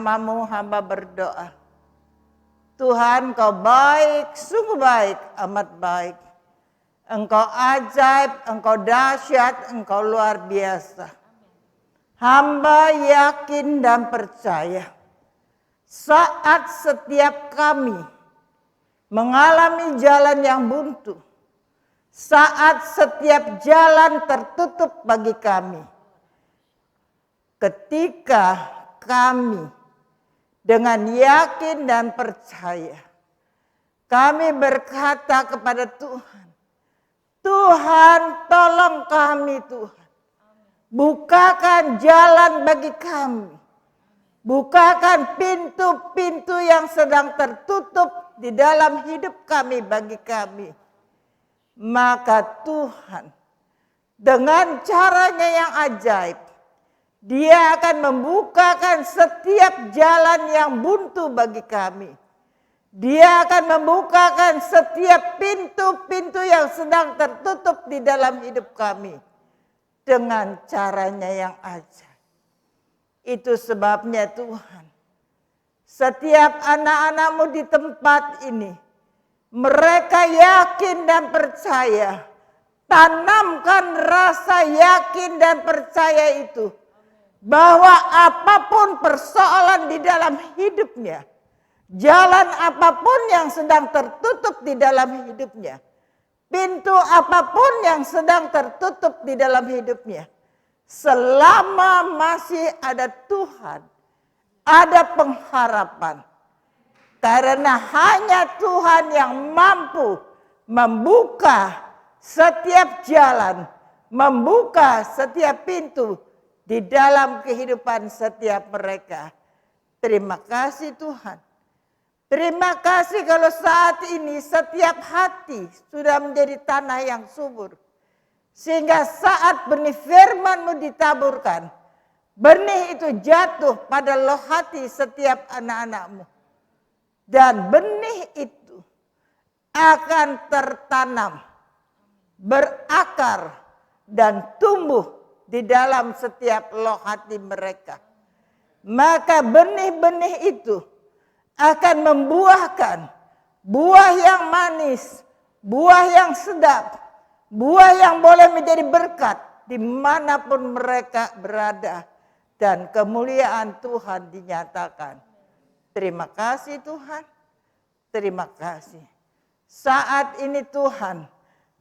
Namamu hamba berdoa. Tuhan, Engkau baik, sungguh baik, amat baik. Engkau ajaib, Engkau dahsyat, Engkau luar biasa. Hamba yakin dan percaya saat setiap kami mengalami jalan yang buntu, saat setiap jalan tertutup bagi kami, ketika kami dengan yakin dan percaya kami berkata kepada Tuhan, Tuhan tolong kami Tuhan. Bukakan jalan bagi kami. Bukakan pintu-pintu yang sedang tertutup di dalam hidup kami bagi kami. Maka Tuhan dengan caranya yang ajaib, Dia akan membukakan setiap jalan yang buntu bagi kami. Dia akan membukakan setiap pintu-pintu yang sedang tertutup di dalam hidup kami. Dengan caranya yang ajaib. Itu sebabnya Tuhan, setiap anak-anak-Mu di tempat ini, mereka yakin dan percaya. Tanamkan rasa yakin dan percaya itu. Bahwa apapun persoalan di dalam hidupnya, jalan apapun yang sedang tertutup di dalam hidupnya, pintu apapun yang sedang tertutup di dalam hidupnya, selama masih ada Tuhan, ada pengharapan. Karena hanya Tuhan yang mampu membuka setiap jalan, membuka setiap pintu di dalam kehidupan setiap mereka. Terima kasih Tuhan. Terima kasih kalau saat ini setiap hati sudah menjadi tanah yang subur. Sehingga saat benih firman-Mu ditaburkan, benih itu jatuh pada loh hati setiap anak-anak-Mu. Dan benih itu akan tertanam, berakar, dan tumbuh di dalam setiap loh hati mereka. Maka benih-benih itu akan membuahkan buah yang manis, buah yang sedap, buah yang boleh menjadi berkat dimanapun mereka berada. Dan kemuliaan Tuhan dinyatakan. Terima kasih Tuhan, terima kasih. Saat ini Tuhan,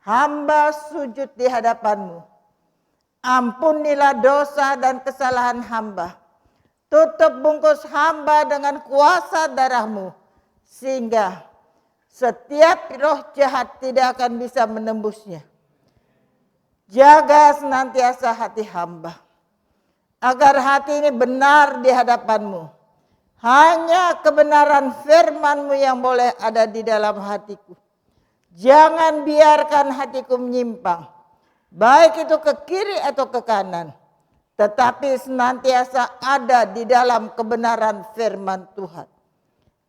hamba sujud di hadapan-Mu. Ampunilah dosa dan kesalahan hamba. Tutup bungkus hamba dengan kuasa darah-Mu. Sehingga setiap roh jahat tidak akan bisa menembusnya. Jaga senantiasa hati hamba. Agar hati ini benar di hadapan-Mu. Hanya kebenaran firman-Mu yang boleh ada di dalam hatiku. Jangan biarkan hatiku menyimpang. Baik itu ke kiri atau ke kanan. Tetapi senantiasa ada di dalam kebenaran firman Tuhan.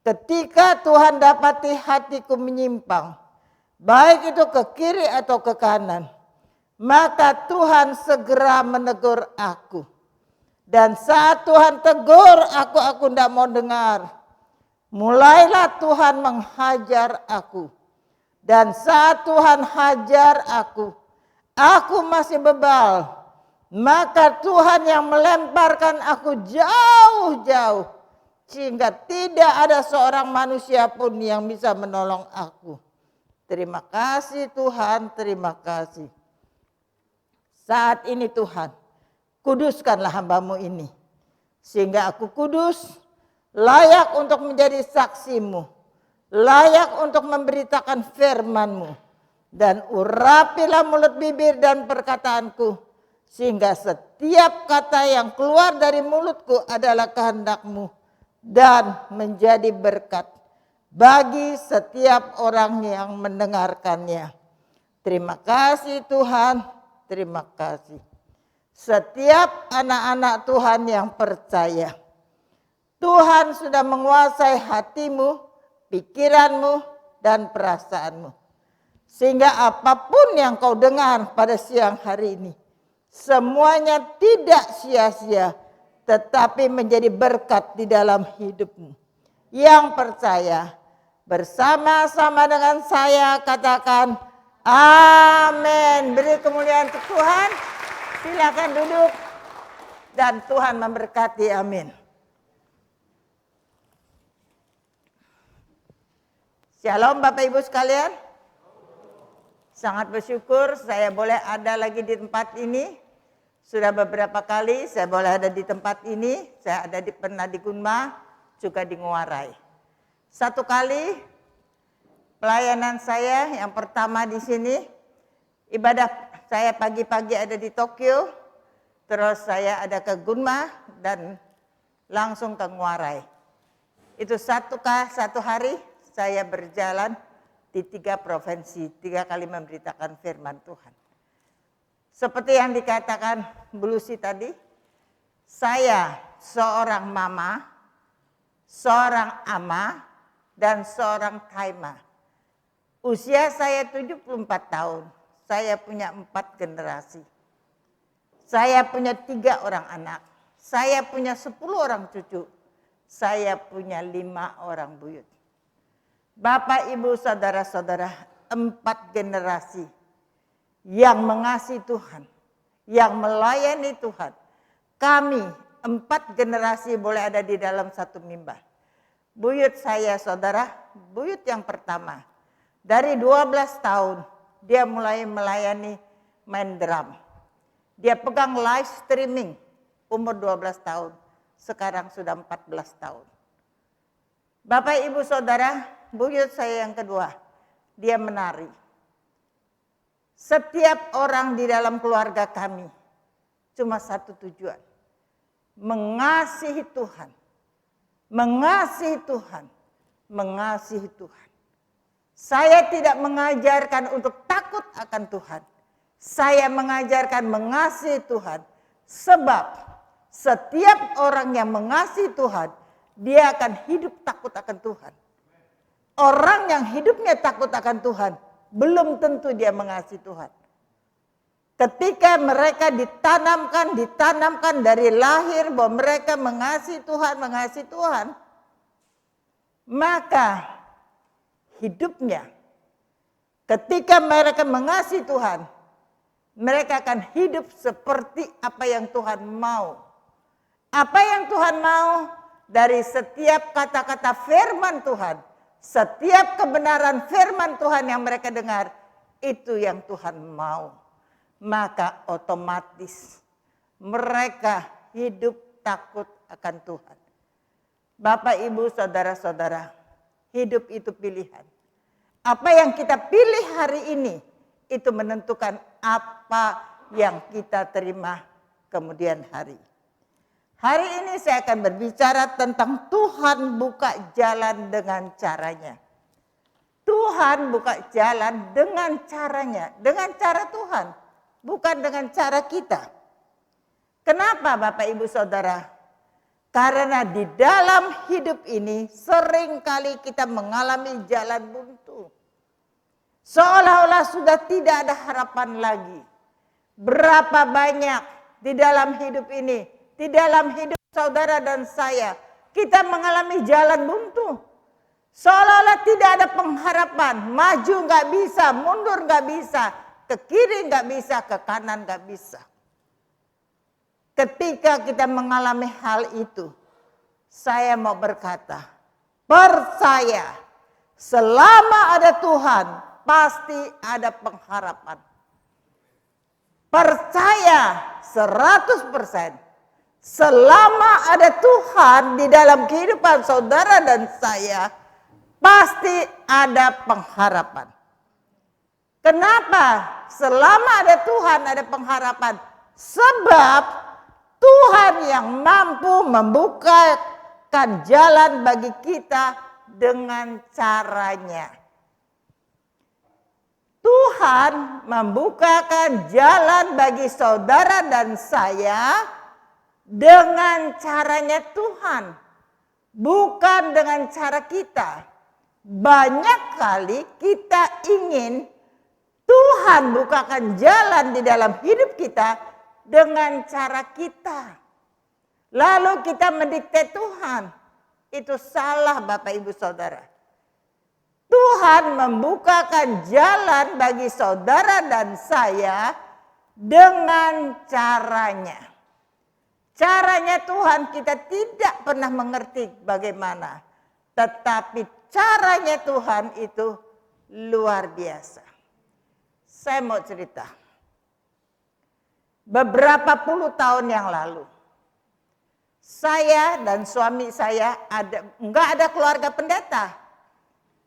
Ketika Tuhan dapati hatiku menyimpang. Baik itu ke kiri atau ke kanan. Maka Tuhan segera menegur aku. Dan saat Tuhan tegur aku tidak mau dengar. Mulailah Tuhan menghajar aku. Dan saat Tuhan hajar aku masih bebal. Maka Tuhan yang melemparkan aku jauh-jauh. Sehingga tidak ada seorang manusia pun yang bisa menolong aku. Terima kasih Tuhan, terima kasih. Saat ini Tuhan, kuduskanlah hamba-Mu ini. Sehingga aku kudus, layak untuk menjadi saksi-Mu. Layak untuk memberitakan firman-Mu. Dan urapilah mulut bibir dan perkataanku. Sehingga setiap kata yang keluar dari mulutku adalah kehendak-Mu. Dan menjadi berkat bagi setiap orang yang mendengarkannya. Terima kasih Tuhan, terima kasih. Setiap anak-anak Tuhan yang percaya. Tuhan sudah menguasai hatimu, pikiranmu, dan perasaanmu. Sehingga apapun yang kau dengar pada siang hari ini, semuanya tidak sia-sia, tetapi menjadi berkat di dalam hidupmu. Yang percaya bersama-sama dengan saya katakan amin. Beri kemuliaan untuk Tuhan. Silakan duduk dan Tuhan memberkati. Amin. Shalom Bapak Ibu sekalian. Sangat bersyukur saya boleh ada lagi di tempat ini. Sudah beberapa kali saya boleh ada di tempat ini. Saya ada pernah di Gunma, juga di Nguarai. Satu kali pelayanan saya yang pertama di sini, ibadah saya pagi-pagi ada di Tokyo, terus saya ada ke Gunma dan langsung ke Nguarai. Itu satu hari saya berjalan di 3 provinsi, 3 kali memberitakan firman Tuhan. Seperti yang dikatakan Bu Lucy tadi, saya seorang mama, seorang ama, dan seorang taima. Usia saya 74 tahun, saya punya 4 generasi. Saya punya 3 orang anak, saya punya 10 orang cucu, saya punya 5 orang buyut. Bapak, Ibu, Saudara-saudara, 4 generasi yang mengasihi Tuhan, yang melayani Tuhan. Kami 4 generasi boleh ada di dalam satu mimbar. Buyut saya saudara, buyut yang pertama. Dari 12 tahun dia mulai melayani main drum. Dia pegang live streaming umur 12 tahun. Sekarang sudah 14 tahun. Bapak, Ibu, Saudara, buyut saya yang kedua, dia menari. Setiap orang di dalam keluarga kami cuma satu tujuan, mengasihi Tuhan, mengasihi Tuhan, mengasihi Tuhan. Saya tidak mengajarkan untuk takut akan Tuhan. Saya mengajarkan mengasihi Tuhan, sebab setiap orang yang mengasihi Tuhan, dia akan hidup takut akan Tuhan. Orang yang hidupnya takut akan Tuhan, belum tentu dia mengasihi Tuhan. Ketika mereka ditanamkan dari lahir bahwa mereka mengasihi Tuhan, maka hidupnya ketika mereka mengasihi Tuhan, mereka akan hidup seperti apa yang Tuhan mau. Apa yang Tuhan mau dari setiap kata-kata firman Tuhan, setiap kebenaran firman Tuhan yang mereka dengar, itu yang Tuhan mau. Maka otomatis mereka hidup takut akan Tuhan. Bapak, Ibu, Saudara-saudara, hidup itu pilihan. Apa yang kita pilih hari ini, itu menentukan apa yang kita terima kemudian hari. Hari ini saya akan berbicara tentang Tuhan buka jalan dengan caranya. Tuhan buka jalan dengan caranya, dengan cara Tuhan, bukan dengan cara kita. Kenapa Bapak, Ibu, Saudara? Karena di dalam hidup ini seringkali kita mengalami jalan buntu. Seolah-olah sudah tidak ada harapan lagi. Berapa banyak di dalam hidup ini, di dalam hidup saudara dan saya, kita mengalami jalan buntu. Seolah-olah tidak ada pengharapan, maju nggak bisa, mundur nggak bisa, ke kiri nggak bisa, ke kanan nggak bisa. Ketika kita mengalami hal itu, saya mau berkata, percaya, selama ada Tuhan, pasti ada pengharapan. Percaya 100%. Selama ada Tuhan di dalam kehidupan saudara dan saya, pasti ada pengharapan. Kenapa? Selama ada Tuhan ada pengharapan. Sebab Tuhan yang mampu membukakan jalan bagi kita dengan caranya. Tuhan membukakan jalan bagi saudara dan saya dengan caranya Tuhan, bukan dengan cara kita. Banyak kali kita ingin Tuhan bukakan jalan di dalam hidup kita dengan cara kita. Lalu kita mendikte Tuhan. Itu salah Bapak Ibu Saudara. Tuhan membukakan jalan bagi saudara dan saya dengan caranya. Caranya Tuhan kita tidak pernah mengerti bagaimana. Tetapi caranya Tuhan itu luar biasa. Saya mau cerita. Beberapa puluh tahun yang lalu. Saya dan suami saya nggak ada keluarga pendeta.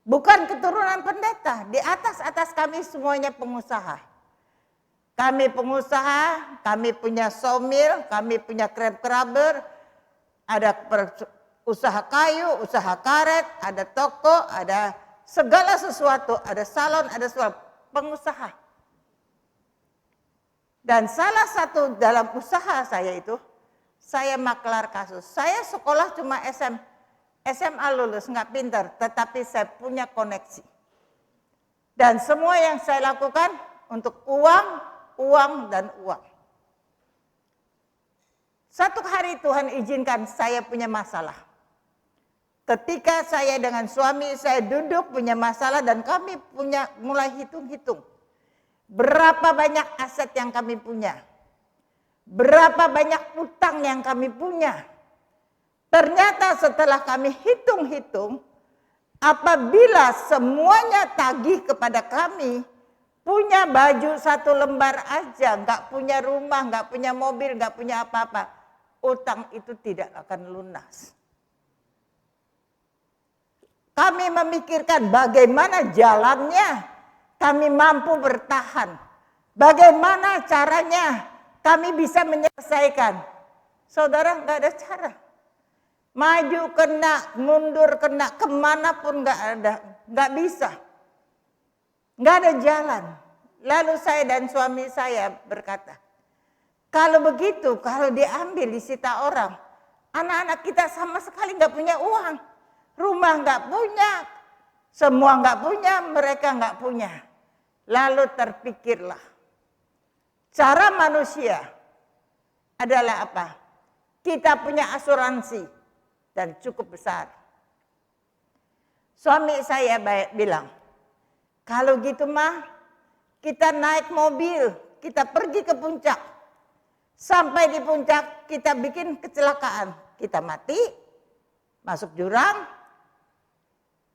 Bukan keturunan pendeta. Di atas kami semuanya pengusaha. Kami pengusaha, kami punya sawmill, kami punya crab crabber, ada usaha kayu, usaha karet, ada toko, ada segala sesuatu, ada salon, ada sesuatu, pengusaha. Dan salah satu dalam usaha saya itu, saya maklar kasus. Saya sekolah cuma SMA lulus, nggak pintar, tetapi saya punya koneksi. Dan semua yang saya lakukan untuk uang, dan uang. Satu hari Tuhan izinkan saya punya masalah. Ketika saya dengan suami saya duduk punya masalah dan kami mulai hitung-hitung. Berapa banyak aset yang kami punya. Berapa banyak utang yang kami punya. Ternyata setelah kami hitung-hitung, apabila semuanya tagih kepada kami, punya baju satu lembar aja, nggak punya rumah, nggak punya mobil, nggak punya apa-apa, utang itu tidak akan lunas. Kami memikirkan bagaimana jalannya kami mampu bertahan. Bagaimana caranya kami bisa menyelesaikan. Saudara, nggak ada cara. Maju kena, mundur kena, kemanapun nggak bisa. Nggak ada jalan. Lalu saya dan suami saya berkata, kalau begitu, kalau diambil, disita orang, anak-anak kita sama sekali nggak punya uang. Rumah nggak punya, semua nggak punya, mereka nggak punya. Lalu terpikirlah, cara manusia adalah apa? Kita punya asuransi dan cukup besar. Suami saya bilang, kalau gitu mah kita naik mobil, kita pergi ke puncak. Sampai di puncak kita bikin kecelakaan, kita mati, masuk jurang,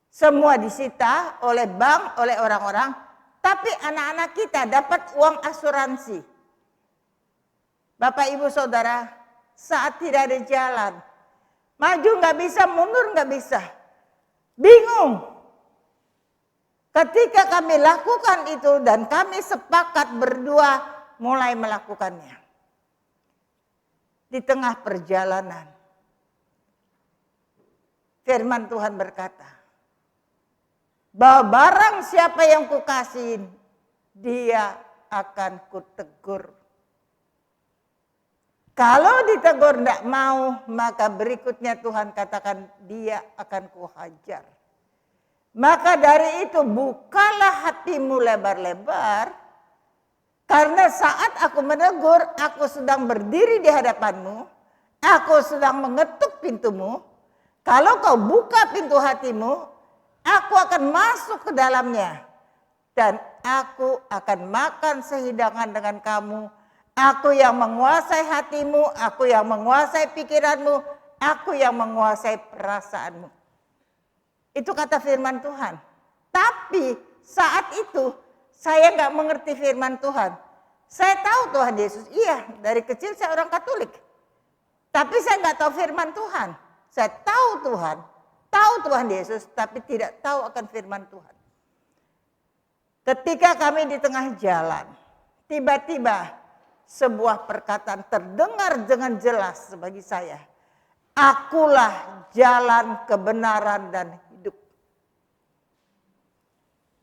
semua disita oleh bank, oleh orang-orang, tapi anak-anak kita dapat uang asuransi. Bapak Ibu Saudara, saat tidak ada jalan, maju nggak bisa, mundur nggak bisa, bingung. Ketika kami lakukan itu dan kami sepakat berdua mulai melakukannya. Di tengah perjalanan, firman Tuhan berkata, bahwa barang siapa yang kukasihin, dia akan kutegur. Kalau ditegur tidak mau, maka berikutnya Tuhan katakan dia akan kuhajar. Maka dari itu bukalah hatimu lebar-lebar, karena saat aku menegur, aku sedang berdiri di hadapanmu, aku sedang mengetuk pintumu. Kalau kau buka pintu hatimu, aku akan masuk ke dalamnya. Dan aku akan makan sehidangan dengan kamu. Aku yang menguasai hatimu, aku yang menguasai pikiranmu, aku yang menguasai perasaanmu. Itu kata firman Tuhan. Tapi saat itu saya nggak mengerti firman Tuhan. Saya tahu Tuhan Yesus, iya dari kecil saya orang Katolik. Tapi saya nggak tahu firman Tuhan. Saya tahu Tuhan Yesus, tapi tidak tahu akan firman Tuhan. Ketika kami di tengah jalan, tiba-tiba sebuah perkataan terdengar dengan jelas bagi saya. Akulah jalan kebenaran dan hidup.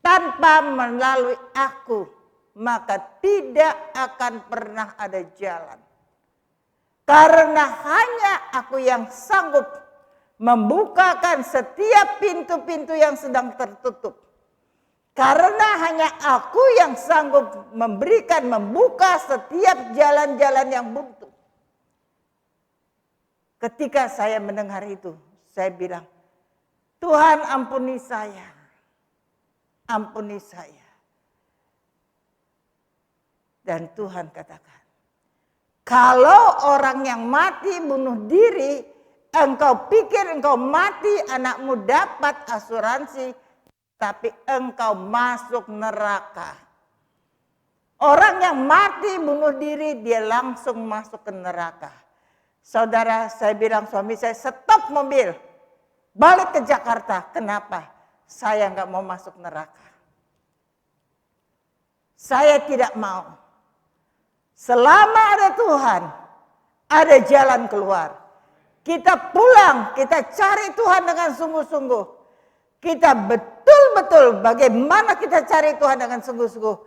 Tanpa melalui aku, maka tidak akan pernah ada jalan. Karena hanya aku yang sanggup membukakan setiap pintu-pintu yang sedang tertutup. Karena hanya aku yang sanggup membuka setiap jalan-jalan yang buntu. Ketika saya mendengar itu, saya bilang, Tuhan ampuni saya. Ampuni saya. Dan Tuhan katakan, kalau orang yang mati bunuh diri, engkau pikir engkau mati, anakmu dapat asuransi, tapi engkau masuk neraka. Orang yang mati bunuh diri, dia langsung masuk ke neraka. Saudara, saya bilang suami saya, stop mobil, balik ke Jakarta. Kenapa? Saya nggak mau masuk neraka. Saya tidak mau. Selama ada Tuhan, ada jalan keluar. Kita pulang, kita cari Tuhan dengan sungguh-sungguh. Kita betul-betul bagaimana kita cari Tuhan dengan sungguh-sungguh.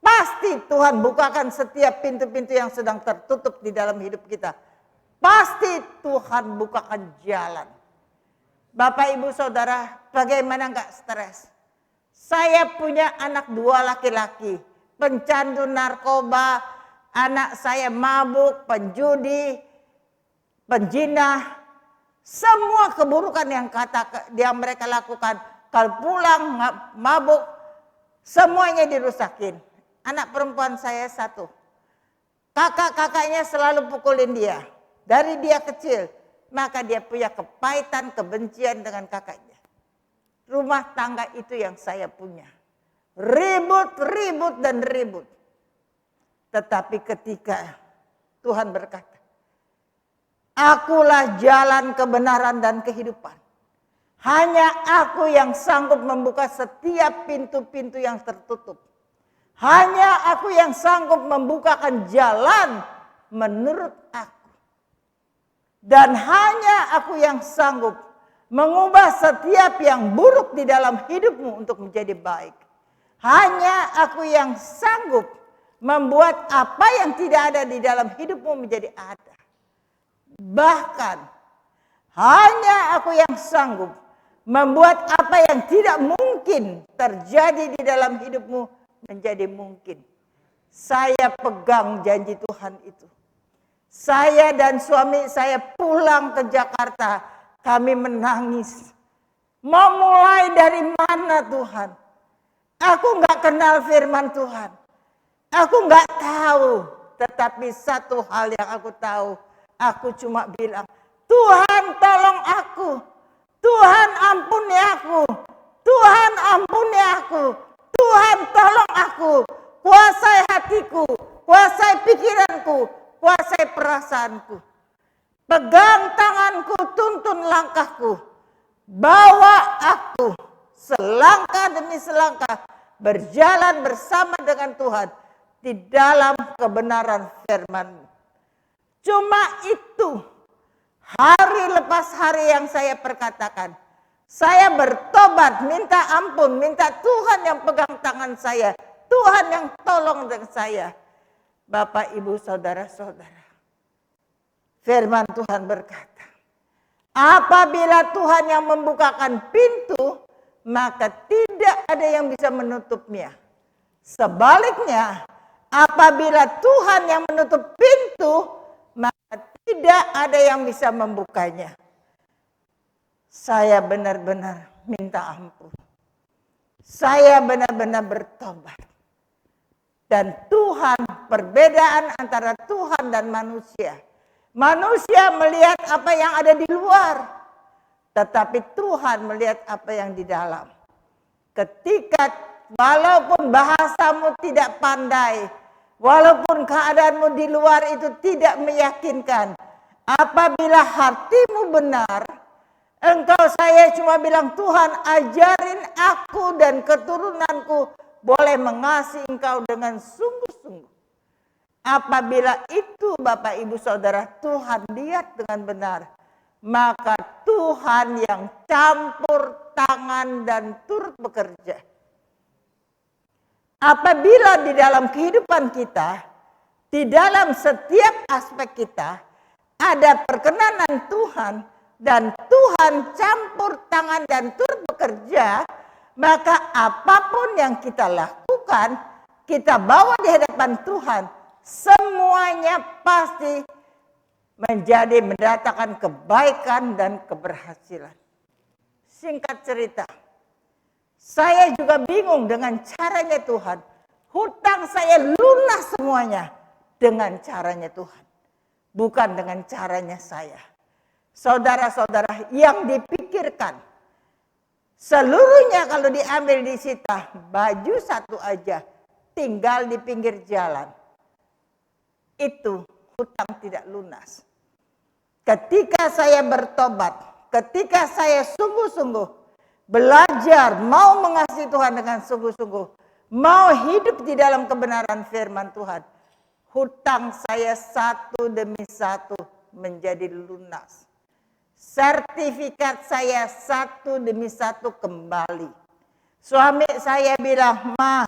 Pasti Tuhan bukakan setiap pintu-pintu yang sedang tertutup di dalam hidup kita. Pasti Tuhan bukakan jalan. Bapak, Ibu, Saudara, bagaimana enggak stres? Saya punya anak 2 laki-laki, pencandu narkoba, anak saya mabuk, penjudi, penjinah, semua keburukan yang mereka lakukan. Kalau pulang mabuk, semuanya dirusakin. Anak perempuan saya 1, kakak-kakaknya selalu pukulin dia. Dari dia kecil, maka dia punya kepahitan, kebencian dengan kakaknya. Rumah tangga itu yang saya punya. Ribut, ribut, dan ribut. Tetapi ketika Tuhan berkata, akulah jalan kebenaran dan kehidupan. Hanya aku yang sanggup membuka setiap pintu-pintu yang tertutup. Hanya aku yang sanggup membukakan jalan menurut aku. Dan hanya aku yang sanggup mengubah setiap yang buruk di dalam hidupmu untuk menjadi baik. Hanya aku yang sanggup membuat apa yang tidak ada di dalam hidupmu menjadi ada. Bahkan hanya aku yang sanggup membuat apa yang tidak mungkin terjadi di dalam hidupmu menjadi mungkin. Saya pegang janji Tuhan itu. Saya dan suami saya pulang ke Jakarta, kami menangis. Mau mulai dari mana Tuhan? Aku nggak kenal firman Tuhan. Aku nggak tahu. Tetapi satu hal yang aku tahu, aku cuma bilang, Tuhan tolong aku. Tuhan ampuni aku. Tuhan ampuni aku. Tuhan tolong aku. Kuasai hatiku. Kuasai pikiranku. Kuasai perasaanku. Pegang tanganku, tuntun langkahku. Bawa aku selangkah demi selangkah berjalan bersama dengan Tuhan di dalam kebenaran firman-Mu. Cuma itu hari lepas hari yang saya perkatakan. Saya bertobat, minta ampun, minta Tuhan yang pegang tangan saya. Tuhan yang tolong dengan saya. Bapak, Ibu, Saudara-saudara. Firman Tuhan berkata, apabila Tuhan yang membukakan pintu, maka tidak ada yang bisa menutupnya. Sebaliknya, apabila Tuhan yang menutup pintu, maka tidak ada yang bisa membukanya. Saya benar-benar minta ampun. Saya benar-benar bertobat. Dan Tuhan, perbedaan antara Tuhan dan manusia. Manusia melihat apa yang ada di luar. Tetapi Tuhan melihat apa yang di dalam. Ketika walaupun bahasamu tidak pandai, walaupun keadaanmu di luar itu tidak meyakinkan, apabila hatimu benar, engkau saya cuma bilang, Tuhan ajarin aku dan keturunanku boleh mengasihi engkau dengan sungguh-sungguh. Apabila itu Bapak Ibu Saudara Tuhan lihat dengan benar, maka Tuhan yang campur tangan dan turut bekerja. Apabila di dalam kehidupan kita, di dalam setiap aspek kita, ada perkenanan Tuhan, dan Tuhan campur tangan dan turut bekerja, maka apapun yang kita lakukan, kita bawa di hadapan Tuhan, semuanya pasti mendatangkan kebaikan dan keberhasilan. Singkat cerita, saya juga bingung dengan caranya Tuhan. Hutang saya lunas semuanya dengan caranya Tuhan. Bukan dengan caranya saya. Saudara-saudara yang dipikirkan. Seluruhnya kalau diambil disita, baju satu aja tinggal di pinggir jalan. Itu hutang tidak lunas. Ketika saya bertobat, ketika saya sungguh-sungguh belajar mau mengasihi Tuhan dengan sungguh-sungguh, mau hidup di dalam kebenaran firman Tuhan, hutang saya satu demi satu menjadi lunas. Sertifikat saya satu demi satu kembali. Suami saya bilang, "Ma,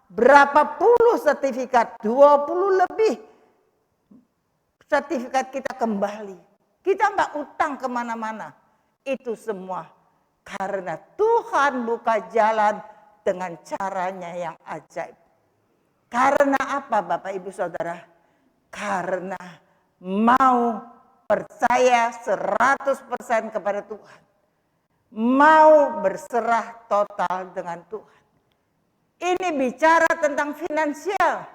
berapa puluh sertifikat? 20 lebih sertifikat kita kembali. Kita nggak utang kemana-mana." Itu semua karena Tuhan buka jalan dengan caranya yang ajaib. Karena apa Bapak Ibu Saudara? Karena mau percaya 100% kepada Tuhan. Mau berserah total dengan Tuhan. Ini bicara tentang finansial.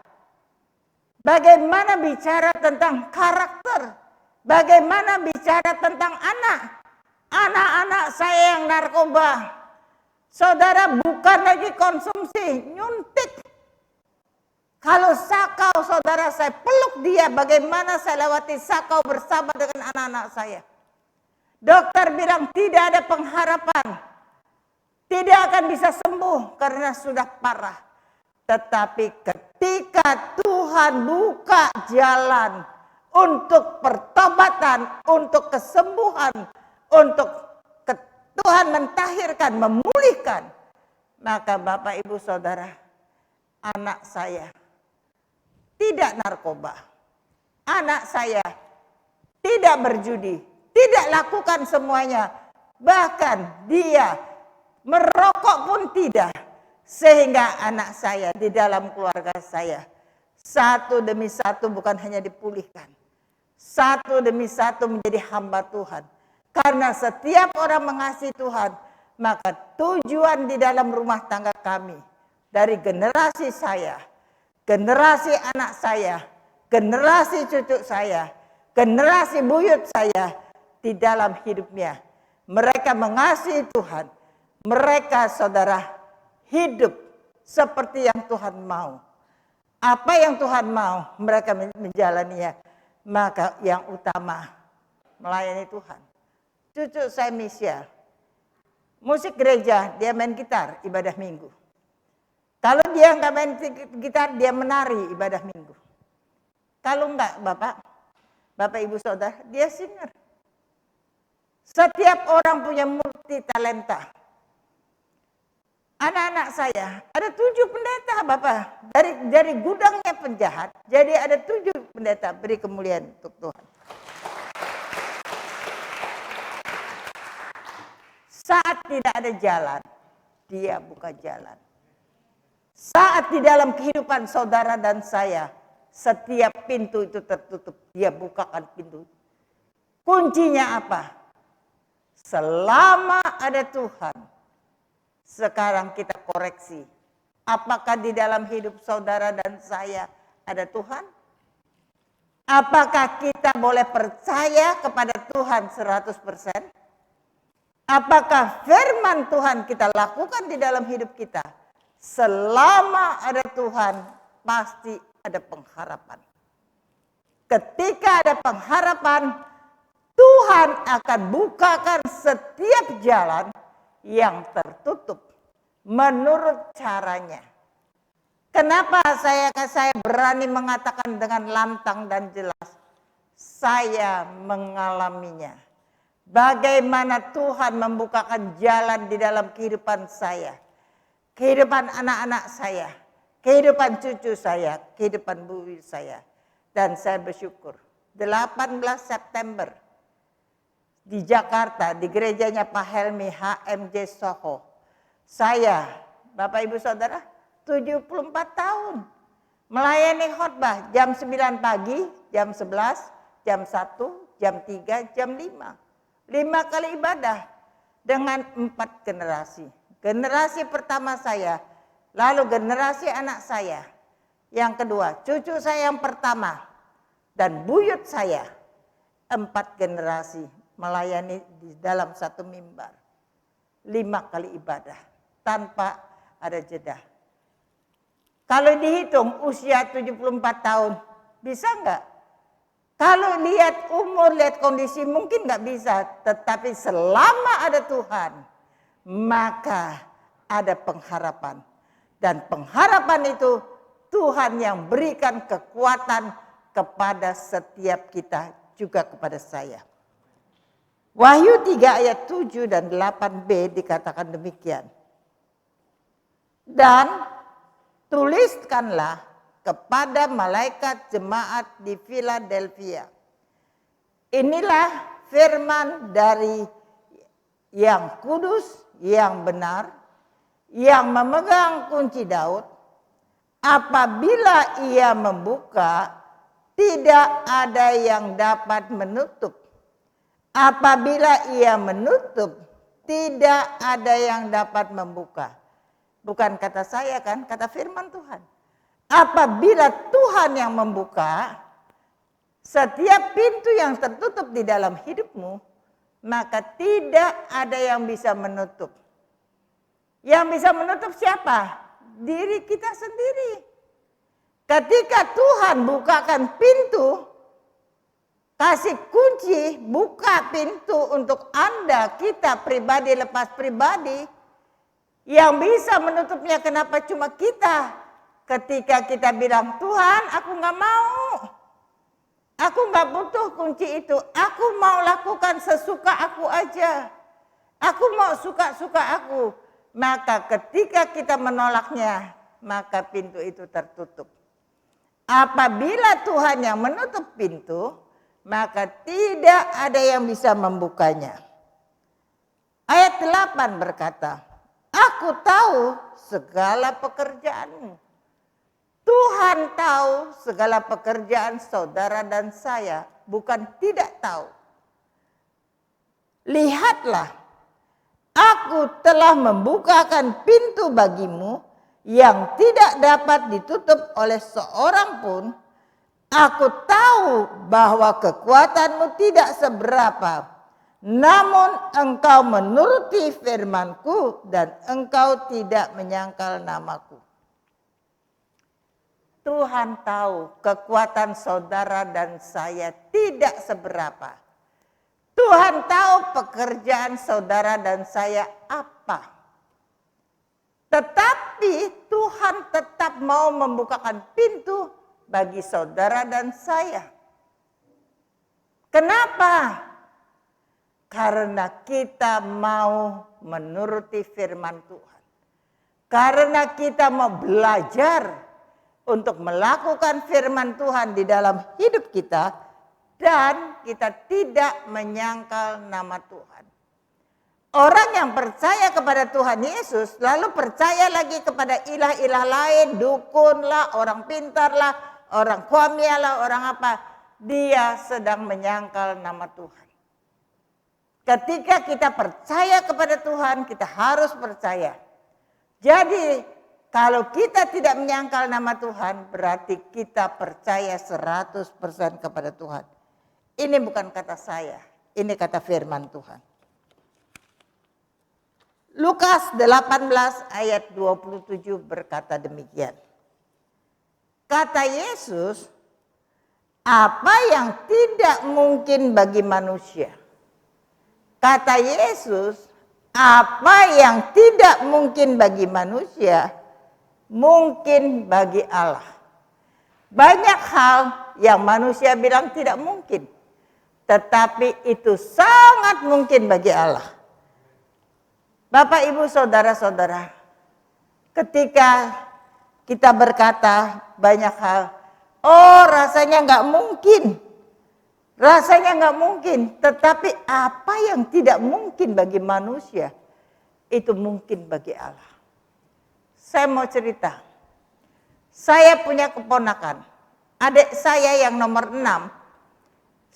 Bagaimana bicara tentang karakter. Bagaimana bicara tentang anak. Anak-anak saya yang narkoba. Saudara, bukan lagi konsumsi, nyuntik. Kalau sakau saudara, saya peluk dia, bagaimana saya lewati sakau bersama dengan anak-anak saya. Dokter bilang tidak ada pengharapan. Tidak akan bisa sembuh karena sudah parah. Tetapi ketika Tuhan buka jalan untuk pertobatan, untuk kesembuhan, untuk Tuhan mentahirkan, memulihkan, maka Bapak Ibu Saudara, anak saya tidak narkoba. Anak saya tidak berjudi, tidak lakukan semuanya. Bahkan dia merokok pun tidak. Sehingga anak saya di dalam keluarga saya satu demi satu bukan hanya dipulihkan. Satu demi satu menjadi hamba Tuhan. Karena setiap orang mengasihi Tuhan, maka tujuan di dalam rumah tangga kami, dari generasi saya, generasi anak saya, generasi cucu saya, generasi buyut saya, di dalam hidupnya, mereka mengasihi Tuhan. Mereka saudara hidup seperti yang Tuhan mau. Apa yang Tuhan mau, mereka menjalaninya. Maka yang utama, melayani Tuhan. Cucu saya Michelle, musik gereja, dia main gitar, ibadah minggu. Kalau dia nggak main gitar, dia menari, ibadah minggu. Kalau enggak, Bapak Ibu Saudara, dia singer. Setiap orang punya multi talenta. Anak-anak saya, ada 7 pendeta Bapak. Dari gudangnya penjahat, jadi ada 7 pendeta, beri kemuliaan untuk Tuhan. Saat tidak ada jalan, dia buka jalan. Saat di dalam kehidupan saudara dan saya, setiap pintu itu tertutup, dia bukakan pintu. Kuncinya apa? Selama ada Tuhan, sekarang kita koreksi. Apakah di dalam hidup saudara dan saya ada Tuhan? Apakah kita boleh percaya kepada Tuhan 100%? Apakah firman Tuhan kita lakukan di dalam hidup kita? Selama ada Tuhan, pasti ada pengharapan. Ketika ada pengharapan, Tuhan akan bukakan setiap jalan yang tertutup menurut caranya. Kenapa saya berani mengatakan dengan lantang dan jelas? Saya mengalaminya. Bagaimana Tuhan membukakan jalan di dalam kehidupan saya. Kehidupan anak-anak saya. Kehidupan cucu saya. Kehidupan buyut saya. Dan saya bersyukur. 18 September. Di Jakarta. Di gerejanya Pak Helmi HMJ Soho. Saya, Bapak Ibu Saudara, 74 tahun. Melayani khotbah jam 9 pagi, jam 11, jam 1, jam 3, jam 5. 5 kali ibadah dengan 4 generasi. Generasi pertama saya, lalu generasi anak saya. Yang kedua, cucu saya yang pertama. Dan buyut saya. 4 generasi melayani di dalam satu mimbar. 5 kali ibadah tanpa ada jeda. Kalau dihitung usia 74 tahun, bisa enggak? Kalau lihat umur, lihat kondisi mungkin nggak bisa. Tetapi selama ada Tuhan, maka ada pengharapan. Dan pengharapan itu Tuhan yang berikan kekuatan kepada setiap kita, juga kepada saya. Wahyu 3 ayat 7 dan 8b dikatakan demikian. Dan tuliskanlah kepada malaikat jemaat di Philadelphia. Inilah firman dari yang kudus, yang benar, yang memegang kunci Daud. Apabila ia membuka, tidak ada yang dapat menutup. Apabila ia menutup, tidak ada yang dapat membuka. Bukan kata saya kan, kata firman Tuhan. Apabila Tuhan yang membuka, setiap pintu yang tertutup di dalam hidupmu, maka tidak ada yang bisa menutup. Yang bisa menutup siapa? Diri kita sendiri. Ketika Tuhan bukakan pintu, kasih kunci, buka pintu untuk Anda, kita pribadi lepas pribadi, yang bisa menutupnya kenapa cuma kita? Ketika kita bilang, Tuhan aku gak mau. Aku gak butuh kunci itu. Aku mau lakukan sesuka aku aja. Aku mau suka-suka aku. Maka ketika kita menolaknya, maka pintu itu tertutup. Apabila Tuhan yang menutup pintu, maka tidak ada yang bisa membukanya. Ayat 8 berkata, aku tahu segala pekerjaanmu. Tuhan tahu segala pekerjaan saudara dan saya, bukan tidak tahu. Lihatlah, aku telah membukakan pintu bagimu yang tidak dapat ditutup oleh seorang pun. Aku tahu bahwa kekuatanmu tidak seberapa, namun engkau menuruti firman-Ku dan engkau tidak menyangkal nama-Ku. Tuhan tahu kekuatan saudara dan saya tidak seberapa. Tuhan tahu pekerjaan saudara dan saya apa. Tetapi Tuhan tetap mau membukakan pintu bagi saudara dan saya. Kenapa? Karena kita mau menuruti firman Tuhan. Karena kita mau belajar untuk melakukan firman Tuhan di dalam hidup kita, dan kita tidak menyangkal nama Tuhan. Orang yang percaya kepada Tuhan Yesus lalu percaya lagi kepada ilah-ilah lain, dukun lah, orang pintar lah, orang kuamia lah, orang apa, dia sedang menyangkal nama Tuhan. Ketika kita percaya kepada Tuhan, kita harus percaya. Jadi kalau kita tidak menyangkal nama Tuhan, berarti kita percaya 100% kepada Tuhan. Ini bukan kata saya, ini kata firman Tuhan. Lukas 18 ayat 27 berkata demikian. Kata Yesus, apa yang tidak mungkin bagi manusia? Kata Yesus, apa yang tidak mungkin bagi manusia, mungkin bagi Allah. Banyak hal yang manusia bilang tidak mungkin, tetapi itu sangat mungkin bagi Allah. Bapak, Ibu, saudara-saudara, ketika kita berkata banyak hal, oh rasanya nggak mungkin, rasanya nggak mungkin, tetapi apa yang tidak mungkin bagi manusia, itu mungkin bagi Allah. Saya mau cerita. Saya punya keponakan. Adik saya yang nomor 6.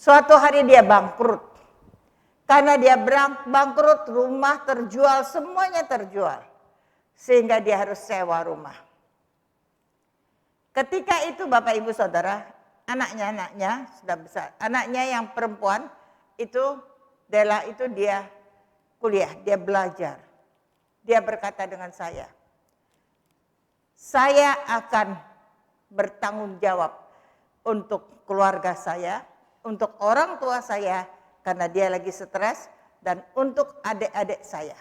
Suatu hari dia bangkrut. Karena dia bangkrut, rumah terjual, semuanya terjual. Sehingga dia harus sewa rumah. Ketika itu Bapak Ibu Saudara, anaknya sudah besar. Anaknya yang perempuan itu, Dela itu dia kuliah, dia belajar. Dia berkata dengan saya akan bertanggung jawab untuk keluarga saya, untuk orang tua saya karena dia lagi stres, dan untuk adik-adik saya.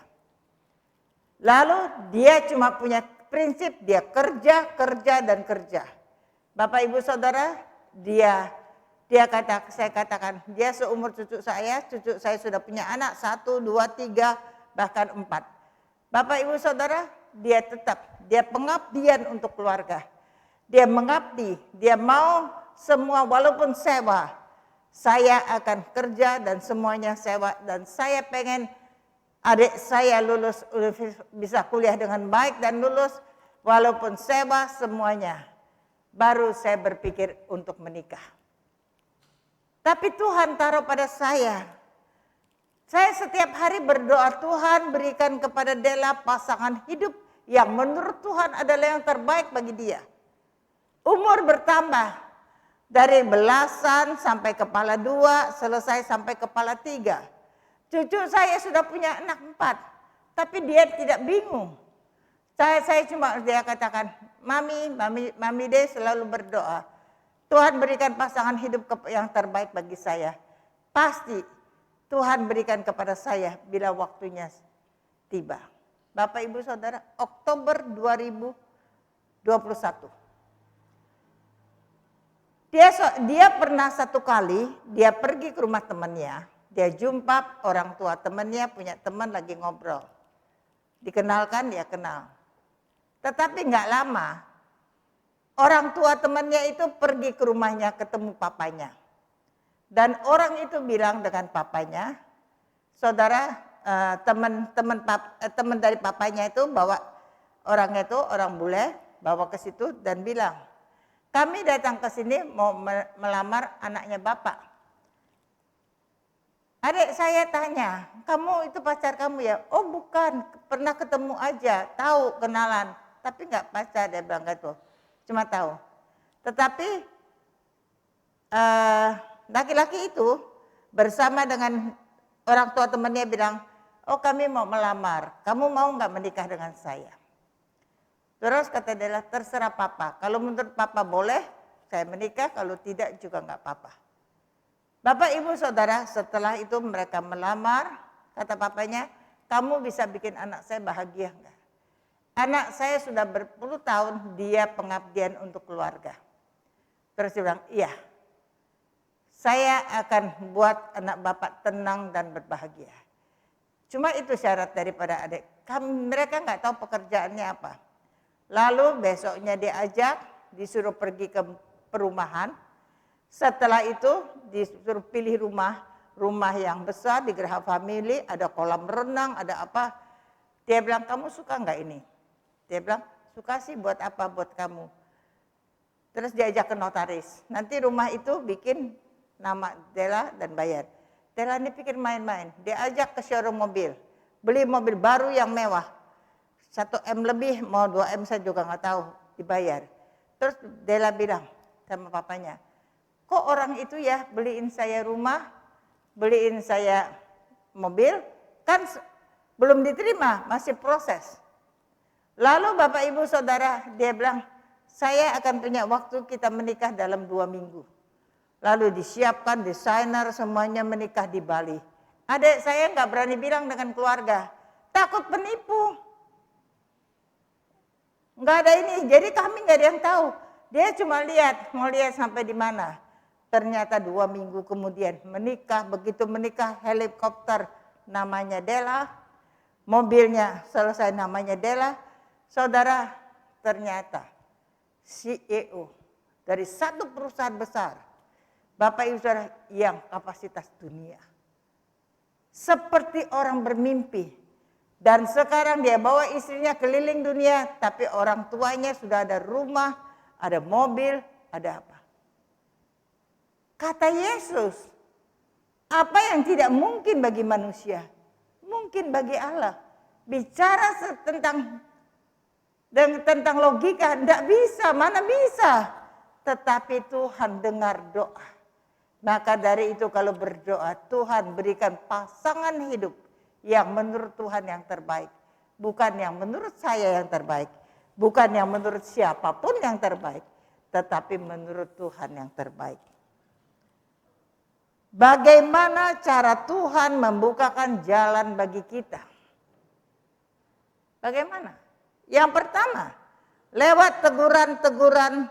Lalu dia cuma punya prinsip, dia kerja, dan kerja. Bapak Ibu Saudara, saya katakan, dia seumur cucu saya sudah punya anak 1, 2, 3, bahkan 4. Bapak Ibu Saudara, dia pengabdian untuk keluarga. Dia mengabdi, dia mau semua walaupun sewa. Saya akan kerja dan semuanya sewa, dan saya pengen adik saya lulus bisa kuliah dengan baik dan lulus walaupun sewa semuanya. Baru saya berpikir untuk menikah. Tapi Tuhan taruh pada saya setiap hari berdoa, Tuhan berikan kepada Dela pasangan hidup yang menurut Tuhan adalah yang terbaik bagi dia. Umur bertambah. Dari belasan sampai kepala 2, selesai sampai kepala 3. Cucu saya sudah punya anak 4, tapi dia tidak bingung. Saya cuma dia katakan, Mami deh selalu berdoa. Tuhan berikan pasangan hidup yang terbaik bagi saya. Pasti Tuhan berikan kepada saya bila waktunya tiba. Bapak Ibu Saudara, Oktober 2021. Dia pernah satu kali, dia pergi ke rumah temannya, dia jumpa orang tua temannya, punya teman lagi ngobrol. Dikenalkan, dia kenal. Tetapi nggak lama, orang tua temannya itu pergi ke rumahnya ketemu papanya. Dan orang itu bilang dengan papanya, saudara, teman dari papanya itu bawa orangnya itu, orang bule, bawa ke situ dan bilang, kami datang ke sini mau melamar anaknya Bapak. Adik saya tanya, kamu itu pacar kamu ya? Oh bukan, pernah ketemu aja, tahu kenalan. Tapi nggak pacar, dia bilang gitu. Cuma tahu. Tetapi laki-laki itu bersama dengan orang tua temannya bilang, oh kami mau melamar, kamu mau nggak menikah dengan saya? Terus kata dia, terserah papa. Kalau menurut papa boleh, saya menikah. Kalau tidak juga nggak apa-apa. Bapak Ibu Saudara, setelah itu mereka melamar. Kata papanya, kamu bisa bikin anak saya bahagia nggak? Anak saya sudah berpuluh tahun dia pengabdian untuk keluarga. Terus dia bilang, iya. Saya akan buat anak bapak tenang dan berbahagia. Cuma itu syarat daripada adik. Mereka nggak tahu pekerjaannya apa. Lalu besoknya diajak, disuruh pergi ke perumahan. Setelah itu disuruh pilih rumah yang besar di Geraha Family, ada kolam renang, ada apa. Dia bilang, kamu suka nggak ini? Dia bilang, suka sih, buat apa buat kamu. Terus diajak ke notaris. Nanti rumah itu bikin nama Dela dan bayar. Dela ini pikir main-main. Dia ajak ke showroom mobil. Beli mobil baru yang mewah. 1M lebih, mau 2M saya juga nggak tahu, dibayar. Terus Dela bilang sama papanya, kok orang itu ya beliin saya rumah, beliin saya mobil, kan belum diterima, masih proses. Lalu Bapak Ibu Saudara, dia bilang, saya akan punya waktu kita menikah dalam 2 minggu. Lalu disiapkan desainer semuanya menikah di Bali. Adik saya nggak berani bilang dengan keluarga, takut penipu. Nggak ada ini, jadi kami nggak ada yang tahu. Dia cuma mau lihat sampai di mana. Ternyata 2 minggu kemudian menikah, begitu menikah helikopter namanya Dela, mobilnya selesai namanya Dela. Saudara, ternyata CEO dari satu perusahaan besar, Bapak Ibu Saudara, yang kapasitas dunia. Seperti orang bermimpi. Dan sekarang dia bawa istrinya keliling dunia, tapi orang tuanya sudah ada rumah, ada mobil, ada apa. Kata Yesus, Apa yang tidak mungkin bagi manusia, mungkin bagi Allah. Bicara tentang logika, tidak bisa, mana bisa. Tetapi Tuhan dengar doa. Maka dari itu kalau berdoa, Tuhan berikan pasangan hidup yang menurut Tuhan yang terbaik. Bukan yang menurut saya yang terbaik. Bukan yang menurut siapapun yang terbaik. Tetapi menurut Tuhan yang terbaik. Bagaimana cara Tuhan membukakan jalan bagi kita? Bagaimana? Yang pertama, lewat teguran-teguran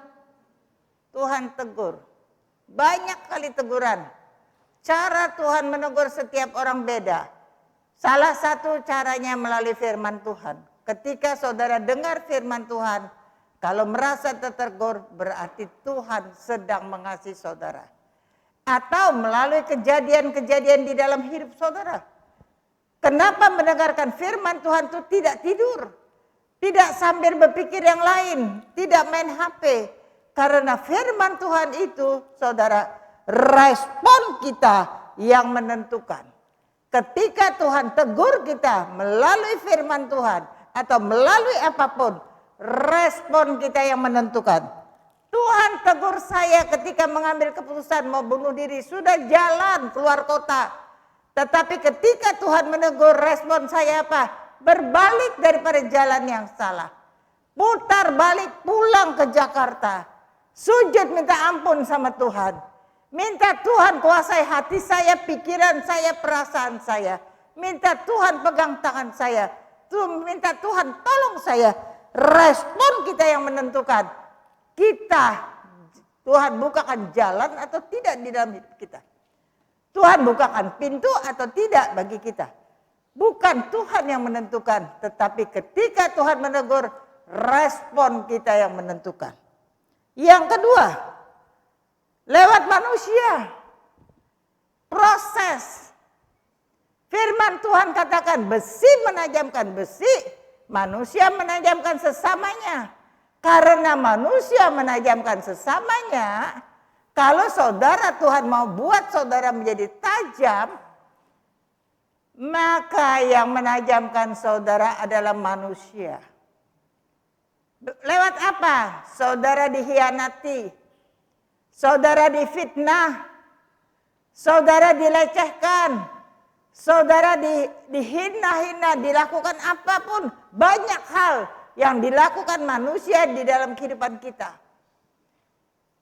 Tuhan tegur. Banyak kali teguran. Cara Tuhan menegur setiap orang beda. Salah satu caranya melalui firman Tuhan. Ketika saudara dengar firman Tuhan, kalau merasa tertegur berarti Tuhan sedang mengasihi saudara. Atau melalui kejadian-kejadian di dalam hidup saudara. Kenapa mendengarkan firman Tuhan itu tidak tidur? Tidak sambil berpikir yang lain. Tidak main HP. Karena firman Tuhan itu, saudara, respon kita yang menentukan. Ketika Tuhan tegur kita melalui firman Tuhan atau melalui apapun, respon kita yang menentukan. Tuhan tegur saya ketika mengambil keputusan mau bunuh diri, sudah jalan keluar kota. Tetapi ketika Tuhan menegur, respon saya apa? Berbalik daripada jalan yang salah. Putar balik pulang ke Jakarta. Sujud minta ampun sama Tuhan. Minta Tuhan kuasai hati saya, pikiran saya, perasaan saya. Minta Tuhan pegang tangan saya. Minta Tuhan tolong saya. Respon kita yang menentukan. Tuhan bukakan jalan atau tidak di dalam hidup kita. Tuhan bukakan pintu atau tidak bagi kita. Bukan Tuhan yang menentukan. Tetapi ketika Tuhan menegur, respon kita yang menentukan. Yang kedua, lewat manusia. Proses. Firman Tuhan katakan besi menajamkan besi, manusia menajamkan sesamanya. Karena manusia menajamkan sesamanya, kalau saudara Tuhan mau buat saudara menjadi tajam, maka yang menajamkan saudara adalah manusia. Lewat apa? Saudara dihianati, saudara difitnah, saudara dilecehkan, saudara dihina-hina, dilakukan apapun, banyak hal yang dilakukan manusia di dalam kehidupan kita.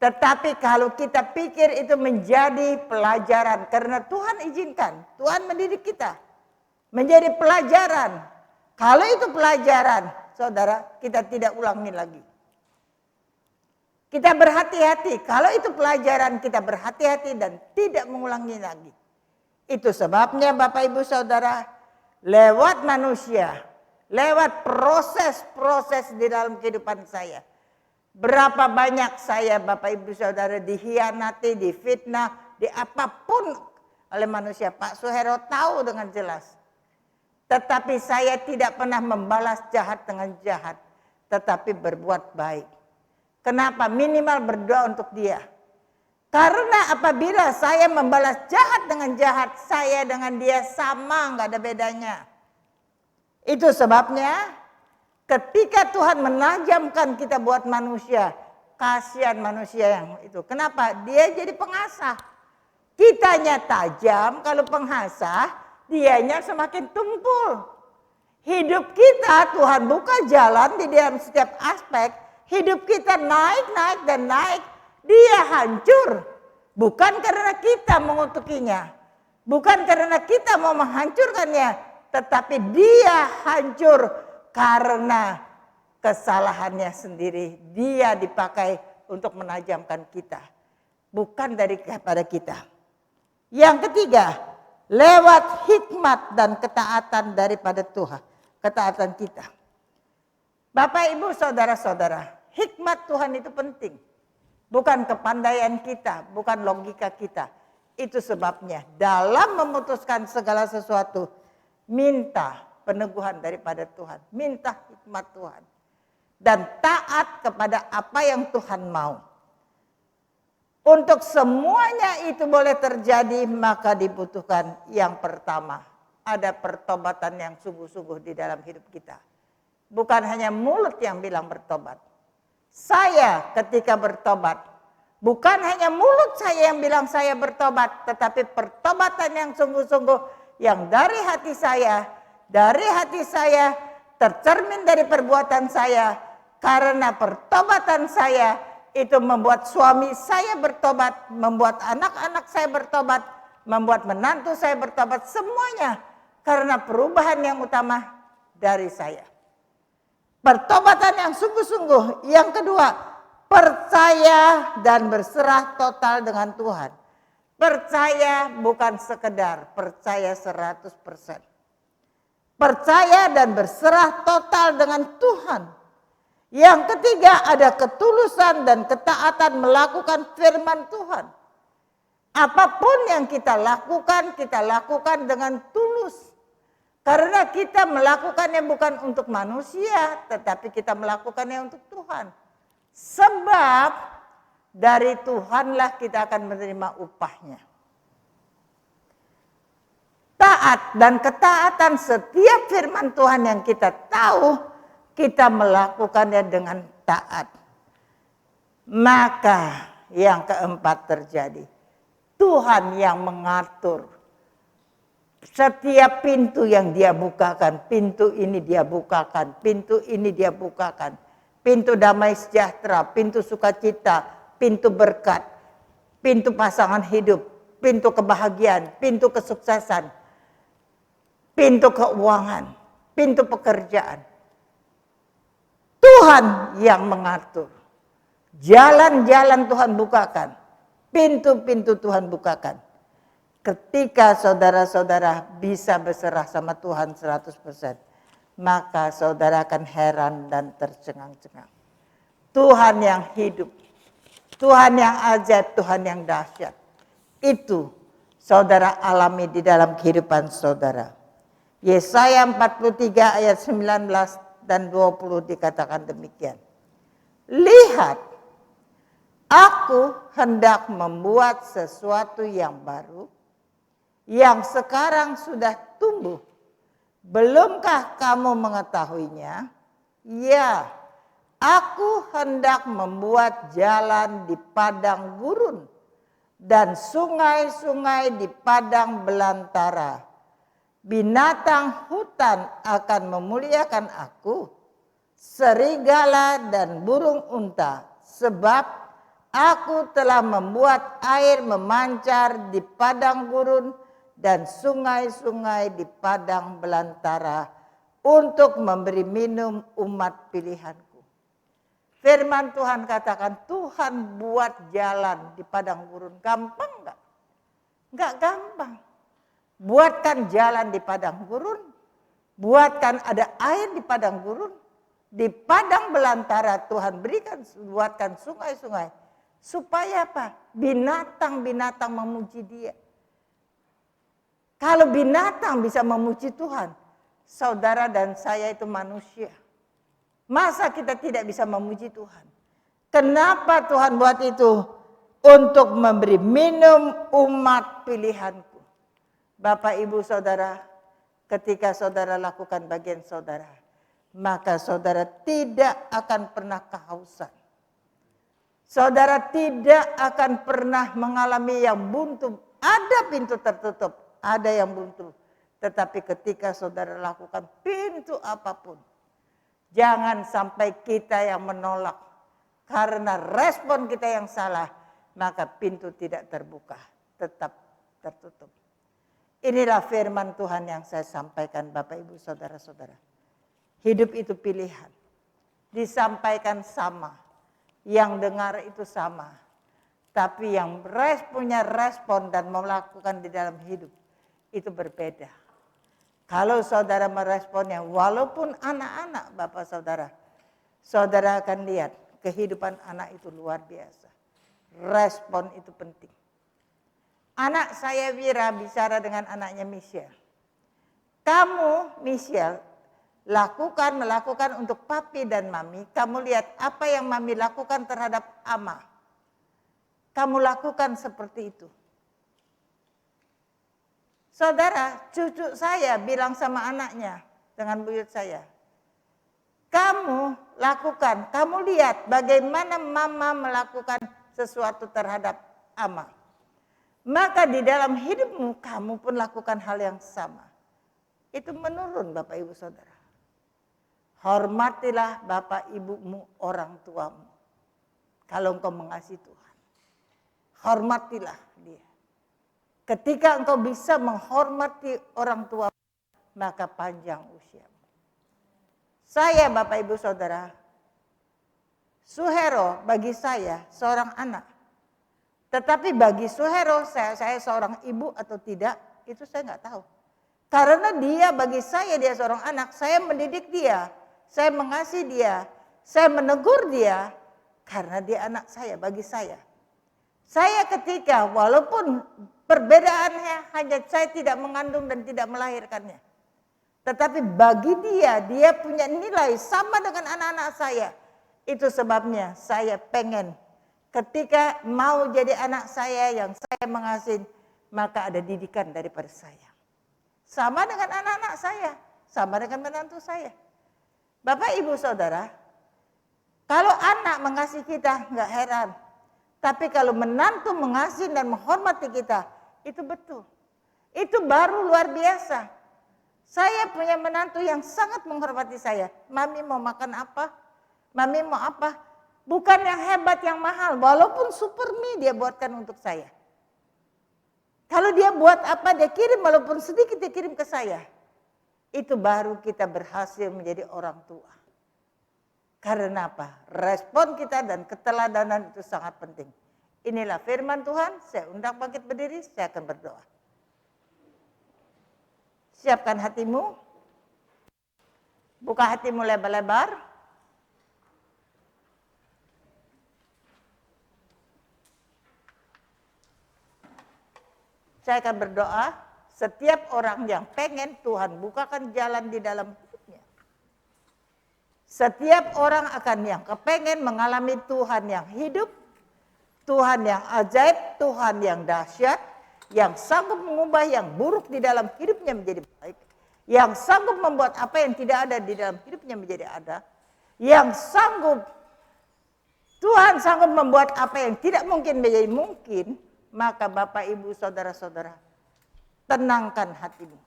Tetapi kalau kita pikir itu menjadi pelajaran, karena Tuhan izinkan, Tuhan mendidik kita menjadi pelajaran. Kalau itu pelajaran, saudara, kita tidak ulangi lagi. Kita berhati-hati, kalau itu pelajaran kita berhati-hati dan tidak mengulangi lagi. Itu sebabnya Bapak Ibu Saudara, lewat manusia, lewat proses-proses di dalam kehidupan saya. Berapa banyak saya Bapak Ibu Saudara dihianati, difitnah, di apapun oleh manusia. Pak Suhero tahu dengan jelas. Tetapi saya tidak pernah membalas jahat dengan jahat. Tetapi berbuat baik. Kenapa? Minimal berdoa untuk dia. Karena apabila saya membalas jahat dengan jahat, saya dengan dia sama, nggak ada bedanya. Itu sebabnya ketika Tuhan menajamkan kita buat manusia, kasihan manusia yang itu. Kenapa? Dia jadi pengasah. Kitanya tajam, kalau pengasah, dianya semakin tumpul. Hidup kita Tuhan buka jalan di dalam setiap aspek. Hidup kita naik, naik, dan naik. Dia hancur. Bukan karena kita mengutukinya. Bukan karena kita mau menghancurkannya. Tetapi dia hancur karena kesalahannya sendiri. Dia dipakai untuk menajamkan kita. Bukan daripada kita. Yang ketiga, lewat hikmat dan ketaatan daripada Tuhan. Ketaatan kita. Bapak, Ibu, Saudara-saudara, hikmat Tuhan itu penting. Bukan kepandaian kita, bukan logika kita. Itu sebabnya dalam memutuskan segala sesuatu, minta peneguhan daripada Tuhan. Minta hikmat Tuhan. Dan taat kepada apa yang Tuhan mau. Untuk semuanya itu boleh terjadi, maka dibutuhkan yang pertama, ada pertobatan yang sungguh-sungguh di dalam hidup kita. Bukan hanya mulut yang bilang bertobat. Saya ketika bertobat, bukan hanya mulut saya yang bilang saya bertobat, tetapi pertobatan yang sungguh-sungguh yang dari hati saya tercermin dari perbuatan saya, karena pertobatan saya itu membuat suami saya bertobat, membuat anak-anak saya bertobat, membuat menantu saya bertobat, semuanya karena perubahan yang utama dari saya. Pertobatan yang sungguh-sungguh. Yang kedua, percaya dan berserah total dengan Tuhan. Percaya bukan sekedar, percaya 100%. Percaya dan berserah total dengan Tuhan. Yang ketiga, ada ketulusan dan ketaatan melakukan firman Tuhan. Apapun yang kita lakukan dengan tulus. Karena kita melakukannya bukan untuk manusia, tetapi kita melakukannya untuk Tuhan. Sebab dari Tuhanlah kita akan menerima upahnya. Taat dan ketaatan setiap firman Tuhan yang kita tahu, kita melakukannya dengan taat. Maka yang keempat terjadi. Tuhan yang mengatur setiap pintu yang dia bukakan. Pintu ini dia bukakan, pintu ini dia bukakan. Pintu damai sejahtera, pintu sukacita, pintu berkat, pintu pasangan hidup, pintu kebahagiaan, pintu kesuksesan, pintu keuangan, pintu pekerjaan. Tuhan yang mengatur. Jalan-jalan Tuhan bukakan. Pintu-pintu Tuhan bukakan. Ketika saudara-saudara bisa berserah sama Tuhan 100%. Maka saudara akan heran dan tercengang-cengang. Tuhan yang hidup. Tuhan yang ajaib, Tuhan yang dahsyat. Itu saudara alami di dalam kehidupan saudara. Yesaya 43 ayat 19 dan 20 dikatakan demikian. Lihat, aku hendak membuat sesuatu yang baru, yang sekarang sudah tumbuh. Belumkah kamu mengetahuinya? Ya, aku hendak membuat jalan di padang gurun dan sungai-sungai di padang belantara. Binatang hutan akan memuliakan aku, serigala dan burung unta, sebab aku telah membuat air memancar di padang gurun dan sungai-sungai di padang belantara untuk memberi minum umat pilihanku. Firman Tuhan katakan, Tuhan buat jalan di padang gurun. Gampang enggak? Enggak gampang. Buatkan jalan di padang gurun. Buatkan ada air di padang gurun. Di padang belantara Tuhan berikan, buatkan sungai-sungai. Supaya apa? Binatang-binatang memuji dia. Kalau binatang bisa memuji Tuhan, saudara dan saya itu manusia. Masa kita tidak bisa memuji Tuhan? Kenapa Tuhan buat itu? Untuk memberi minum umat pilihanku. Bapak, Ibu, Saudara, ketika saudara lakukan bagian saudara, maka saudara tidak akan pernah kehausan. Saudara tidak akan pernah mengalami yang buntu. Ada pintu tertutup, ada yang buntu. Tetapi ketika saudara lakukan pintu apapun, jangan sampai kita yang menolak. Karena respon kita yang salah, maka pintu tidak terbuka, tetap tertutup. Inilah firman Tuhan yang saya sampaikan Bapak Ibu Saudara-saudara. Hidup itu pilihan. Disampaikan sama. Yang dengar itu sama. Tapi yang punya respon dan melakukan di dalam hidup itu berbeda. Kalau saudara meresponnya walaupun anak-anak Bapak Saudara. Saudara akan lihat kehidupan anak itu luar biasa. Respon itu penting. Anak saya Wira bicara dengan anaknya Michelle. Kamu Michelle melakukan untuk papi dan mami. Kamu lihat apa yang mami lakukan terhadap Ama. kamu lakukan seperti itu. Saudara, cucu saya bilang sama anaknya dengan buyut saya, kamu lakukan, kamu lihat bagaimana mama melakukan sesuatu terhadap ama. Maka di dalam hidupmu kamu pun lakukan hal yang sama. Itu menurun Bapak Ibu Saudara. Hormatilah bapak ibumu, orang tuamu. Kalau engkau mengasihi Tuhan. Hormatilah dia. Ketika engkau bisa menghormati orang tua, maka panjang usiamu. Saya Bapak Ibu Saudara, Suhero bagi saya seorang anak. Tetapi bagi Suhero saya seorang ibu atau tidak, itu saya nggak tahu. Karena dia bagi saya dia seorang anak, saya mendidik dia, saya mengasihi dia, saya menegur dia karena dia anak saya, bagi saya. Saya ketika walaupun perbedaannya hanya saya tidak mengandung dan tidak melahirkannya. Tetapi bagi dia punya nilai sama dengan anak-anak saya. Itu sebabnya saya pengen ketika mau jadi anak saya yang saya mengasihi, maka ada didikan daripada saya. Sama dengan anak-anak saya, sama dengan menantu saya. Bapak Ibu Saudara, kalau anak mengasihi kita nggak heran. Tapi kalau menantu mengasihi dan menghormati kita, itu betul. Itu baru luar biasa. Saya punya menantu yang sangat menghormati saya. Mami mau makan apa? Mami mau apa? Bukan yang hebat, yang mahal. Walaupun super mie dia buatkan untuk saya. Kalau dia buat apa, dia kirim. Walaupun sedikit dia kirim ke saya. Itu baru kita berhasil menjadi orang tua. Karena apa? Respon kita dan keteladanan itu sangat penting. Inilah firman Tuhan. Saya undang bangkit berdiri, saya akan berdoa. Siapkan hatimu. Buka hatimu lebar-lebar. Saya akan berdoa, setiap orang yang pengen Tuhan bukakan jalan di dalam hidupnya. Setiap orang akan yang kepengen mengalami Tuhan yang hidup, Tuhan yang ajaib, Tuhan yang dahsyat, yang sanggup mengubah yang buruk di dalam hidupnya menjadi baik, yang sanggup membuat apa yang tidak ada di dalam hidupnya menjadi ada, yang sanggup, Tuhan sanggup membuat apa yang tidak mungkin menjadi mungkin. Maka Bapak Ibu Saudara-saudara, tenangkan hatimu.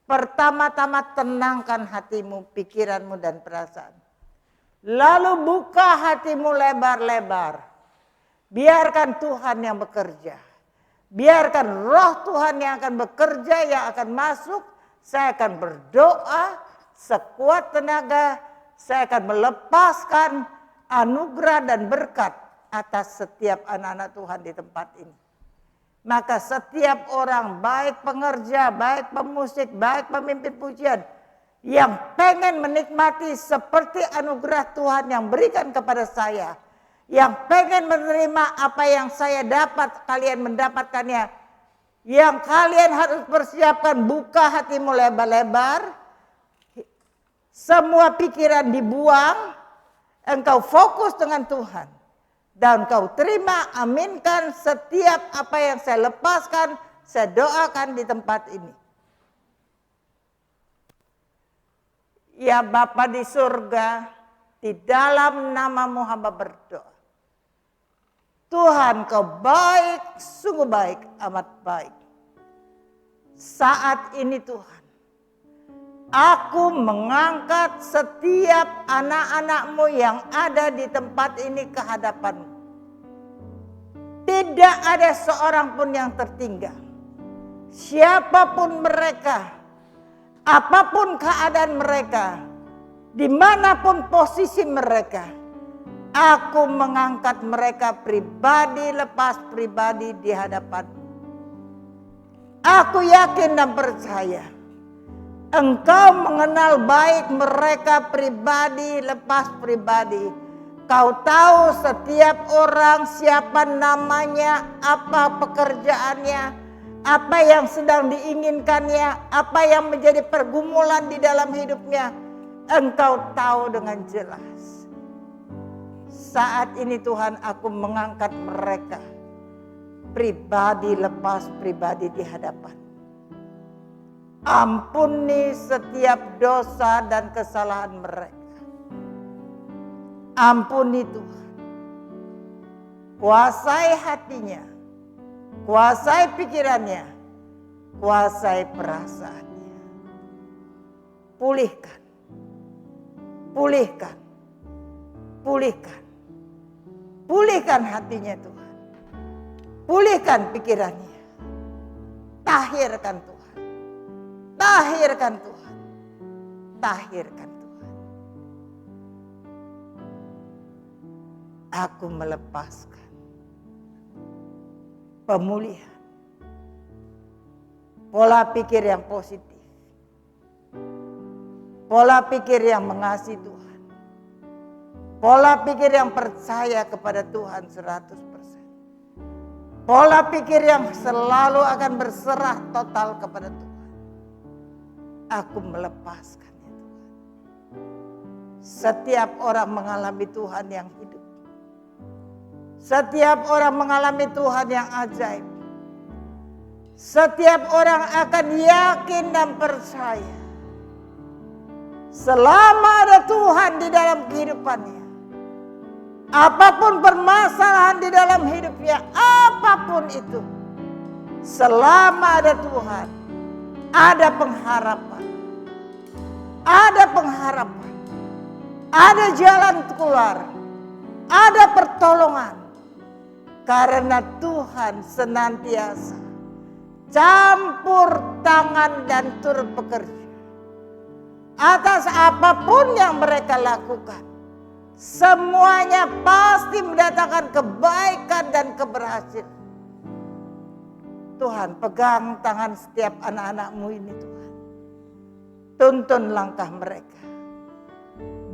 Pertama-tama tenangkan hatimu, pikiranmu dan perasaan. Lalu buka hatimu lebar-lebar. Biarkan Tuhan yang bekerja. Biarkan roh Tuhan yang akan bekerja, yang akan masuk. Saya akan berdoa sekuat tenaga. Saya akan melepaskan anugerah dan berkat atas setiap anak-anak Tuhan di tempat ini. Maka setiap orang, baik pengerja, baik pemusik, baik pemimpin pujian, yang pengen menikmati seperti anugerah Tuhan yang berikan kepada saya, yang pengen menerima apa yang saya dapat, kalian mendapatkannya, yang kalian harus persiapkan, buka hatimu lebar-lebar, semua pikiran dibuang, engkau fokus dengan Tuhan. Dan kau terima, aminkan setiap apa yang saya lepaskan, saya doakan di tempat ini. Ya Bapa di surga, di dalam namamu hamba berdoa. Tuhan kau baik, sungguh baik, amat baik. Saat ini Tuhan, aku mengangkat setiap anak-anakmu yang ada di tempat ini ke hadapanmu. Tidak ada seorang pun yang tertinggal. Siapapun mereka, apapun keadaan mereka, dimanapun posisi mereka, aku mengangkat mereka pribadi lepas pribadi di hadapanmu. Aku yakin dan percaya Engkau mengenal baik mereka pribadi lepas pribadi. Kau tahu setiap orang siapa namanya, apa pekerjaannya, apa yang sedang diinginkannya, apa yang menjadi pergumulan di dalam hidupnya. Engkau tahu dengan jelas. Saat ini Tuhan, aku mengangkat mereka pribadi lepas pribadi di hadapan. Ampuni setiap dosa dan kesalahan mereka. Ampuni Tuhan. Kuasai hatinya, kuasai pikirannya, kuasai perasaannya. Pulihkan, pulihkan, pulihkan. Pulihkan hatinya Tuhan. Pulihkan pikirannya. Tahirkan Tuhan. Tahirkan Tuhan. Tahirkan Tuhan. Aku melepaskan pemulihan. Pola pikir yang positif. Pola pikir yang mengasihi Tuhan. Pola pikir yang percaya kepada Tuhan 100%. Pola pikir yang selalu akan berserah total kepada Tuhan. Aku melepaskannya Tuhan. Setiap orang mengalami Tuhan yang hidup. Setiap orang mengalami Tuhan yang ajaib. Setiap orang akan yakin dan percaya. Selama ada Tuhan di dalam kehidupannya. Apapun permasalahan di dalam hidupnya, apapun itu. Selama ada Tuhan, ada pengharapan. Ada pengharapan. Ada jalan keluar. Ada pertolongan. Karena Tuhan senantiasa campur tangan dan turut bekerja. Atas apapun yang mereka lakukan, semuanya pasti mendatangkan kebaikan dan keberhasilan. Tuhan, pegang tangan setiap anak-anak-Mu ini Tuhan. Tuntun langkah mereka.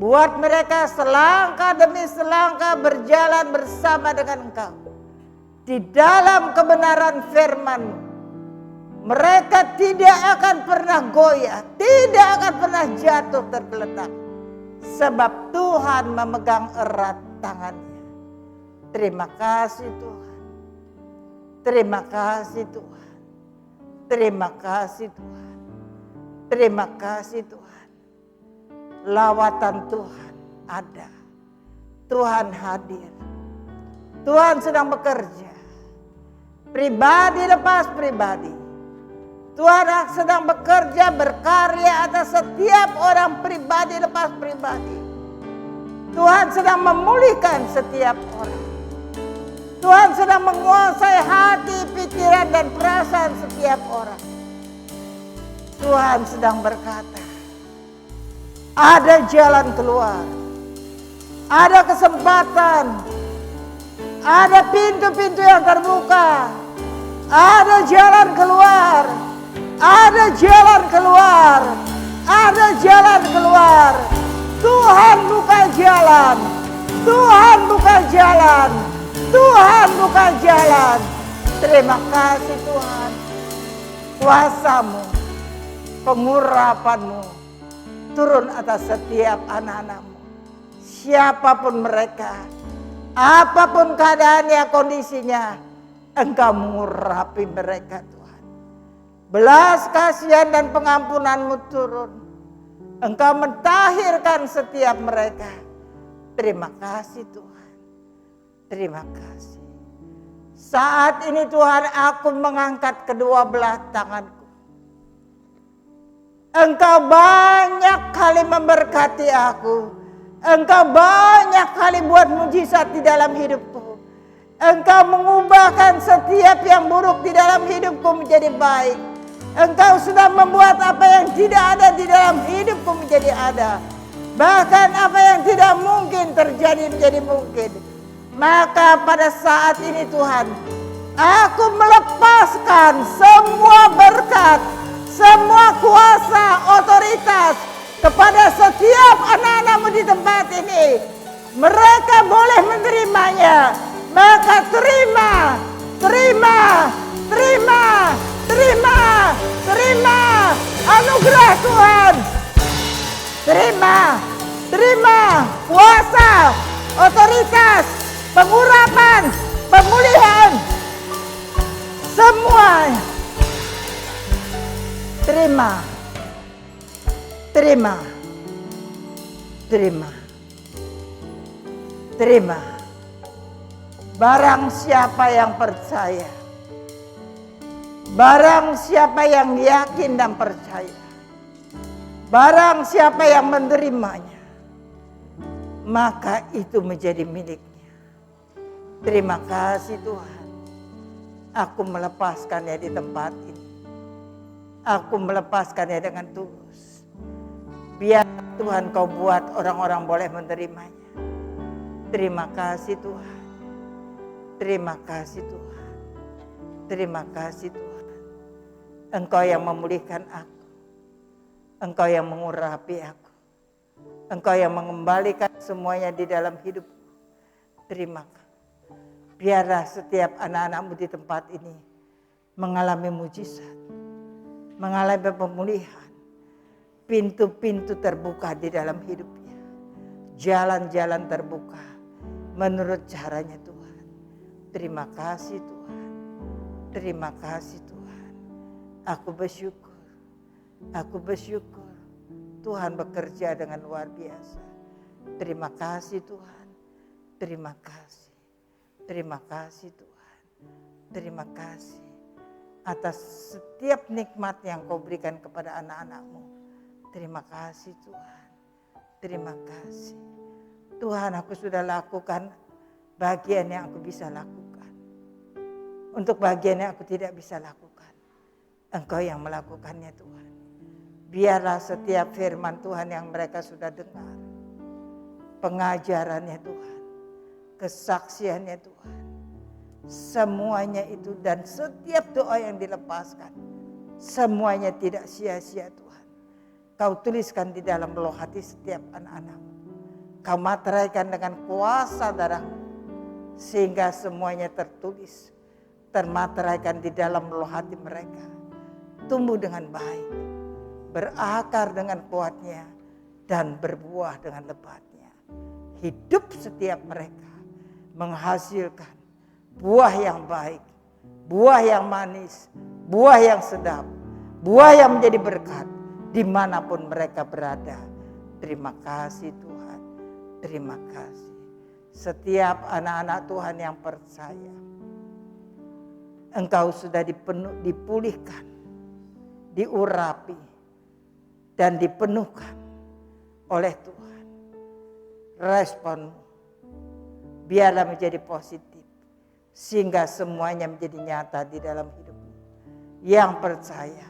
Buat mereka selangkah demi selangkah berjalan bersama dengan Engkau. Di dalam kebenaran firman-Mu. Mereka tidak akan pernah goyah. Tidak akan pernah jatuh tergeletak. Sebab Tuhan memegang erat tangannya. Terima kasih Tuhan. Terima kasih Tuhan. Terima kasih Tuhan. Terima kasih Tuhan. Lawatan Tuhan ada. Tuhan hadir. Tuhan sedang bekerja. Pribadi lepas pribadi. Tuhan sedang bekerja berkarya atas setiap orang pribadi lepas pribadi. Tuhan sedang memulihkan setiap orang. Tuhan sedang menguasai hati, pikiran dan perasaan setiap orang. Tuhan sedang berkata, ada jalan keluar. Ada kesempatan. Ada pintu-pintu yang terbuka. Ada jalan keluar. Ada jalan keluar. Ada jalan keluar. Tuhan buka jalan. Tuhan buka jalan. Tuhan buka jalan. Terima kasih Tuhan. Kuasa-Mu, pengurapan-Mu turun atas setiap anak-anak-Mu. Siapapun mereka, apapun keadaannya, kondisinya, Engkau mengurapi mereka Tuhan. Belas kasihan dan pengampunan-Mu turun. Engkau mentahirkan setiap mereka. Terima kasih Tuhan. Terima kasih. Saat ini Tuhan, aku mengangkat kedua belah tanganku. Engkau banyak kali memberkati aku. Engkau banyak kali buat mujizat di dalam hidupku. Engkau mengubahkan setiap yang buruk di dalam hidupku menjadi baik. Engkau sudah membuat apa yang tidak ada di dalam hidupku menjadi ada. Bahkan apa yang tidak mungkin terjadi menjadi mungkin. Maka pada saat ini Tuhan, aku melepaskan semua berkat, semua kuasa, otoritas kepada setiap anak-anak-Mu di tempat ini. Mereka boleh menerimanya. Maka terima, terima, terima, terima, terima anugerah Tuhan. Terima, terima kuasa, otoritas, pengurapan, pemulihan, semua. Terima, terima, terima, terima. Barang siapa yang percaya, barang siapa yang yakin dan percaya, barang siapa yang menerimanya, maka itu menjadi miliknya. Terima kasih Tuhan. Aku melepaskannya di tempat ini. Aku melepaskannya dengan tulus. Biar Tuhan kau buat orang-orang boleh menerimanya. Terima kasih Tuhan. Terima kasih Tuhan. Terima kasih Tuhan. Engkau yang memulihkan aku. Engkau yang mengurapi aku. Engkau yang mengembalikan semuanya di dalam hidupku. Terima kasih. Biarlah setiap anak-anakmu di tempat ini mengalami mujizat, mengalami pemulihan. Pintu-pintu terbuka di dalam hidupnya. Jalan-jalan terbuka menurut caranya Tuhan. Terima kasih Tuhan. Terima kasih Tuhan. Aku bersyukur. Aku bersyukur. Tuhan bekerja dengan luar biasa. Terima kasih Tuhan. Terima kasih. Terima kasih Tuhan. Terima kasih atas setiap nikmat yang kau berikan kepada anak-anakmu. Terima kasih Tuhan. Terima kasih. Tuhan, aku sudah lakukan bagian yang aku bisa lakukan. Untuk bagian yang aku tidak bisa lakukan, Engkau yang melakukannya Tuhan. Biarlah setiap firman Tuhan yang mereka sudah dengar, pengajarannya Tuhan, kesaksiannya Tuhan, semuanya itu dan setiap doa yang dilepaskan, semuanya tidak sia-sia Tuhan. Kau tuliskan di dalam loh hati setiap anak-anak. Kau materaikan dengan kuasa darah-Mu, sehingga semuanya tertulis, termateraikan di dalam loh hati mereka. Tumbuh dengan baik, berakar dengan kuatnya, dan berbuah dengan lebatnya. Hidup setiap mereka menghasilkan buah yang baik, buah yang manis, buah yang sedap, buah yang menjadi berkat dimanapun mereka berada. Terima kasih Tuhan, terima kasih. Setiap anak-anak Tuhan yang percaya, Engkau sudah dipulihkan, diurapi, dan dipenuhkan oleh Tuhan. Responmu biarlah menjadi positif, sehingga semuanya menjadi nyata di dalam hidupmu. Yang percaya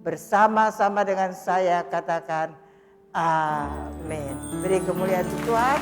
bersama-sama dengan saya katakan amin. Beri kemuliaan Tuhan.